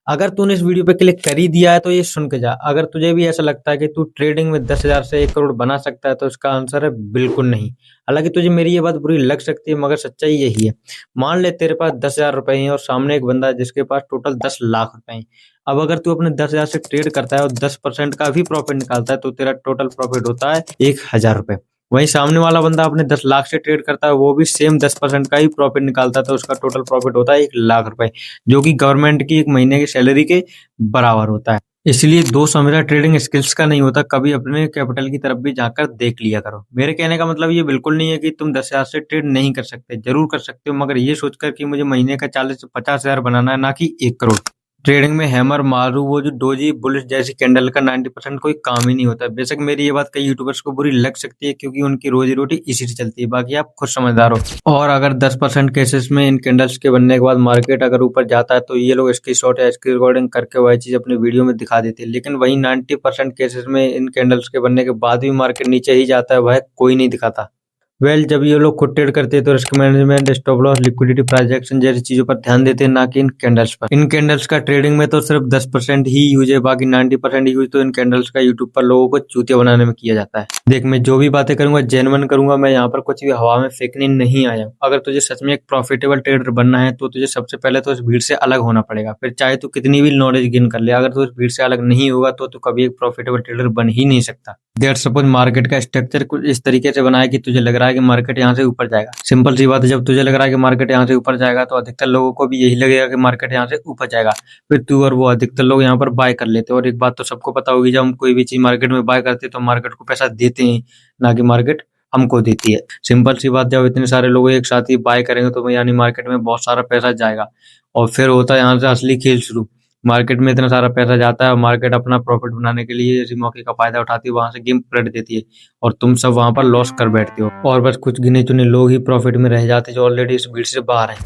अगर तूने इस वीडियो पे क्लिक कर ही दिया है तो ये सुन के जा। अगर तुझे भी ऐसा लगता है कि तू ट्रेडिंग में 10,000 से 1 करोड़ बना सकता है तो इसका आंसर है बिल्कुल नहीं। हालांकि तुझे मेरी ये बात बुरी लग सकती है मगर सच्चाई यही है। मान ले तेरे पास 10,000 रुपए हैं और सामने एक बंदा है जिसके पास टोटल 10 लाख रुपए हैं। अब अगर तू अपने 10,000 से ट्रेड करता है और 10% का भी प्रॉफिट निकालता है तो तेरा टोटल प्रॉफिट होता है 1,000 रुपए। वहीं सामने वाला बंदा अपने 10 लाख से ट्रेड करता है, वो भी सेम 10% का ही प्रॉफिट निकालता है तो उसका टोटल प्रॉफिट होता है 1 लाख रुपए, जो कि गवर्नमेंट की एक महीने की सैलरी के बराबर होता है। इसलिए दोस्त हमेशा ट्रेडिंग स्किल्स का नहीं होता, कभी अपने कैपिटल की तरफ भी जाकर देख लिया करो। मेरे कहने का मतलब ये बिल्कुल नहीं है कि तुम 10,000 से ट्रेड नहीं कर सकते, जरूर कर सकते हो, मगर ये सोचकर कि मुझे महीने का 40 से 50,000 बनाना है, ना कि 1 करोड़। ट्रेडिंग में हैमर मारू वो जो डोजी बुलिश जैसी कैंडल का 90% कोई काम ही नहीं होता। बेशक मेरी ये बात कई यूट्यूबर्स को बुरी लग सकती है क्योंकि उनकी रोजी रोटी इसी से चलती है, बाकी आप खुद समझदार हो। और अगर 10% केसेस में इन कैंडल्स के बनने के बाद मार्केट अगर ऊपर जाता है तो ये लोग इसकी शॉर्ट या इसकी रिकॉर्डिंग करके वही चीज अपनी वीडियो में दिखा देते हैं, लेकिन वही 90% केसेस में इन कैंडल्स के बनने के बाद भी मार्केट नीचे ही जाता है, वह कोई नहीं दिखाता। जब ये लोग खुद ट्रेड करते हैं तो risk management, stop loss, liquidity, price action जैसी चीजों पर ध्यान देते हैं, ना कि इन कैंडल्स पर। इन कैंडल्स का ट्रेडिंग में तो सिर्फ 10% ही यूज है, बाकी 90% यूज तो इन कैंडल्स का यूट्यूब पर लोगों को चूतिया बनाने में किया जाता है। देख, मैं जो भी बातें करूंगा जेन्युइन करूंगा, मैं यहाँ पर कुछ भी हवा में फेंकने नहीं आया। अगर तुझे सच में एक प्रॉफिटेबल ट्रेडर बनना है तो तुझे सबसे पहले तो इस भीड़ से अलग होना पड़ेगा, फिर चाहे तू कितनी भी नॉलेज गेन कर ले, अगर तू इस भीड़ से अलग नहीं होगा तो तू कभी एक प्रॉफिटेबल ट्रेडर बन ही नहीं सकता। देयर सपोज मार्केट का स्ट्रक्चर कुछ इस तरीके से बना है कि तुझे लग रहा है कि मार्केट यहाँ से ऊपर जाएगा। सिंपल सी बात है, जब तुझे लग रहा है कि मार्केट यहाँ से ऊपर जाएगा तो अधिकतर लोगों को भी यही लगेगा कि मार्केट यहाँ से ऊपर जाएगा, फिर तू और वो अधिकतर लोग यहाँ पर बाय कर लेते हैं। और एक बात तो सबको पता होगी, जब हम कोई भी चीज मार्केट में बाय करते हैं तो मार्केट को पैसा देते हैं, ना कि मार्केट हमको देती है। सिंपल सी बात, जब इतने सारे लोग एक साथ ही बाय करेंगे तो यानी मार्केट में बहुत सारा पैसा जाएगा और फिर होता है यहाँ से असली खेल शुरू। मार्केट में इतना सारा पैसा जाता है और मार्केट अपना प्रॉफिट बनाने के लिए इसी मौके का फायदा उठाती है, वहां से गेम पलट देती है और तुम सब वहां पर लॉस कर बैठते हो और बस कुछ गिने चुने लोग ही प्रॉफिट में रह जाते हैं जो ऑलरेडी इस भीड़ से बाहर हैं।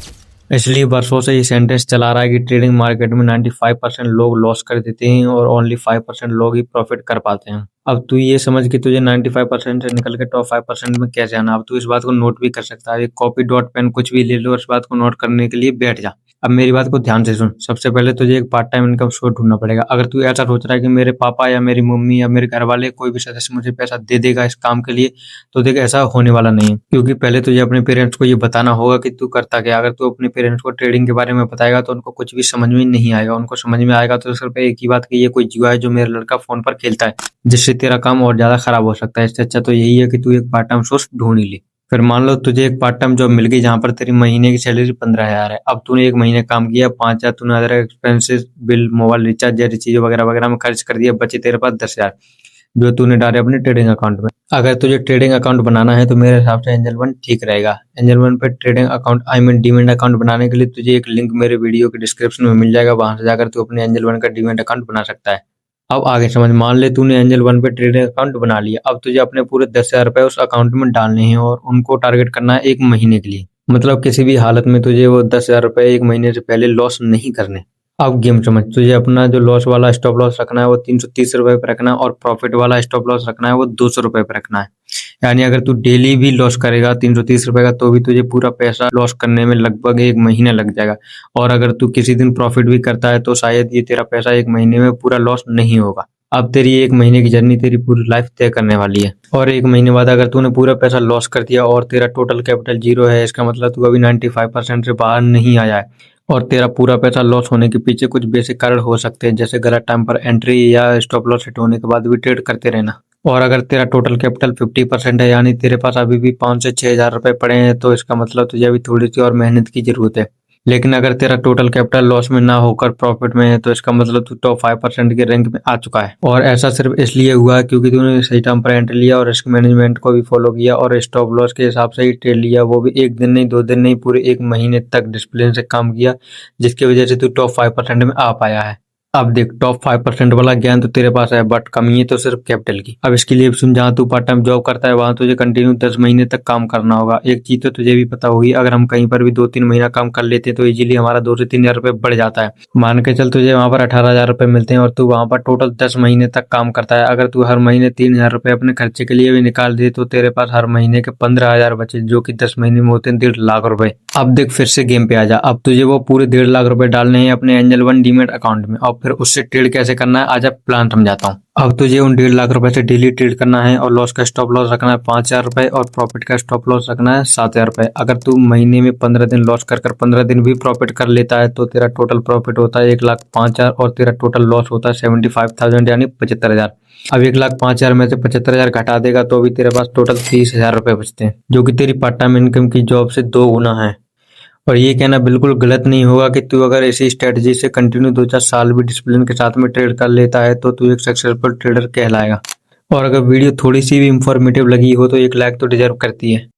इसलिए वर्षों से ये सेंटेंस चला रहा है कि ट्रेडिंग मार्केट में 95% लोग लॉस कर देते हैं और ओनली 5% लोग ही प्रॉफिट कर पाते हैं। अब तू ये समझ कि तुझे 95% से निकल के टॉप 5% में कैसे आना, अब तू इस बात को नोट भी कर सकता है। एक कॉपी डॉट पेन कुछ भी ले लो और इस बात को नोट करने के लिए बैठ जा। अब मेरी बात को ध्यान से सुन, सबसे पहले तुझे एक पार्ट टाइम इनकम सोर्स ढूंढना पड़ेगा। अगर तू ऐसा सोच रहा है कि मेरे पापा या मेरी मम्मी या मेरे घर वाले कोई भी सदस्य मुझे पैसा दे देगा इस काम के लिए, तो देख ऐसा होने वाला नहीं है, क्योंकि पहले तुझे अपने पेरेंट्स को ये बताना होगा कि तू करता क्या। अगर तू अपने पेरेंट्स को ट्रेडिंग के बारे में बताएगा तो उनको कुछ भी समझ में नहीं आएगा। उनको समझ में आएगा तो सिर्फ एक ही बात कि ये कोई जुआ है जो मेरा लड़का फोन पर खेलता है, जिससे तेरा काम और ज्यादा खराब हो सकता है। इससे अच्छा तो यही है कि तू एक पार्ट टाइम सोर्स ढूंढ ही ले। फिर मान लो तुझे एक पार्ट टाइम जॉब मिल गई जहां पर तेरी महीने की सैलरी 15,000 है। अब तूने एक महीने काम किया, 5,000 तूने other expenses, bill, mobile recharge जैसी चीजों वगैरह वगैरह में खर्च कर दिया, बचे तेरे पास 10,000 जो तूने डाले अपने ट्रेडिंग अकाउंट में। अगर तुझे ट्रेडिंग अकाउंट बनाना है तो मेरे हिसाब से एंजल वन ठीक रहेगा। एंजल वन पे ट्रेडिंग अकाउंट डीमैट अकाउंट बनाने के लिए तुझे एक लिंक मेरे वीडियो के डिस्क्रिप्शन में मिल जाएगा, वहां से जाकर तू अपने एंजल वन का डीमैट अकाउंट बना सकता है। अब आगे समझ, मान ले तूने एंजल वन पे ट्रेडिंग अकाउंट बना लिया। अब तुझे अपने पूरे 10,000 रुपए उस अकाउंट में डालने हैं और उनको टारगेट करना है 1 महीने के लिए। मतलब किसी भी हालत में तुझे वो 10,000 रुपए 1 महीने से पहले लॉस नहीं करने। अब गेम समझ, तुझे अपना जो लॉस वाला स्टॉप लॉस रखना है वो 330 रुपए पे रखना है और प्रॉफिट वाला स्टॉप लॉस रखना है वो 200 रुपए पे रखना है। यानी अगर तू डेली भी लॉस करेगा 330 रुपए का तो भी तुझे पूरा पैसा लॉस करने में लगभग 1 महीना लग जाएगा। और अगर तू किसी दिन प्रॉफिट भी करता है तो शायद ये तेरा पैसा 1 महीने में पूरा लॉस नहीं होगा। अब तेरी 1 महीने की जर्नी तेरी पूरी लाइफ तय करने वाली है। और 1 महीने बाद अगर तूने पूरा पैसा लॉस कर दिया और तेरा टोटल कैपिटल 0 है, इसका मतलब तू अभी 95% से बाहर नहीं आया है और तेरा पूरा पैसा लॉस होने के पीछे कुछ बेसिक कारण हो सकते हैं, जैसे गलत टाइम पर एंट्री या स्टॉप लॉस हिट होने के बाद भी ट्रेड करते रहना। और अगर तेरा टोटल कैपिटल 50% है, यानी तेरे पास अभी भी 5 से 6,000 रुपए पड़े हैं, तो इसका मतलब तुझे अभी थोड़ी सी और मेहनत की जरूरत है। लेकिन अगर तेरा टोटल कैपिटल लॉस में ना होकर प्रॉफिट में है तो इसका मतलब तू टॉप 5% के रैंक में आ चुका है। और ऐसा सिर्फ इसलिए हुआ है क्योंकि तूने सही टाइम पर एंट्री लिया और रिस्क मैनेजमेंट को भी फॉलो किया और स्टॉप लॉस के हिसाब से ही ट्रेड लिया, वो भी 1 दिन नहीं, 2 दिन नहीं, पूरे 1 महीने तक डिसिप्लिन से काम किया, जिसकी वजह से तू टॉप 5% में आ पाया है। अब देख, टॉप 5% वाला ज्ञान तो तेरे पास है, बट कमी है तो सिर्फ कैपिटल की। अब इसके लिए सुन, जहाँ तू पार्ट टाइम जॉब करता है वहां तुझे कंटिन्यू 10 महीने तक काम करना होगा। एक चीज तो तुझे भी पता होगी, अगर हम कहीं पर भी 2-3 महीना काम कर लेते हैं तो इजीली हमारा 2 से 3 हजार रुपए बढ़ जाता है। मान के चल तुझे वहां पर 18,000 रुपए मिलते हैं और तू वहां पर टोटल 10 महीने तक काम करता है। अगर तू हर महीने 3,000 रुपए अपने खर्चे के लिए भी निकाल दे तो तेरे पास हर महीने के 15,000 बचे, जो कि 10 महीने में होते हैं 1.5 लाख रुपए। अब देख फिर से गेम पे आ जा। अब तुझे वो पूरे 1.5 लाख रुपए डालने हैं अपने एंजल वन डीमेट अकाउंट में और फिर उससे ट्रेड कैसे करना है आजा प्लान समझाता हूँ। अब तुझे उन 1.5 लाख रुपए से डेली ट्रेड करना है और लॉस का स्टॉप लॉस रखना है 5,000 रुपए और प्रॉफिट का स्टॉप लॉस रखना है 7,000 रुपए। अगर तू महीने में 15 दिन लॉस कर 15 दिन भी प्रॉफिट कर लेता है तो तेरा टोटल प्रॉफिट होता है 1,05,000 और तेरा टोटल लॉस होता है 75,000 यानी 75,000। अब 1,05,000 में से 75,000 घटा देगा तो भी तेरे पास टोटल 30,000 रुपए बचते हैं, जो कि तेरी पार्ट टाइम इनकम की जॉब से 2 गुना है। और ये कहना बिल्कुल गलत नहीं होगा कि तू अगर इसी स्ट्रेटजी से कंटिन्यू 2-4 साल भी डिसिप्लिन के साथ में ट्रेड कर लेता है तो तू एक सक्सेसफुल ट्रेडर कहलाएगा। और अगर वीडियो थोड़ी सी भी इंफॉर्मेटिव लगी हो तो एक लाइक तो डिजर्व करती है।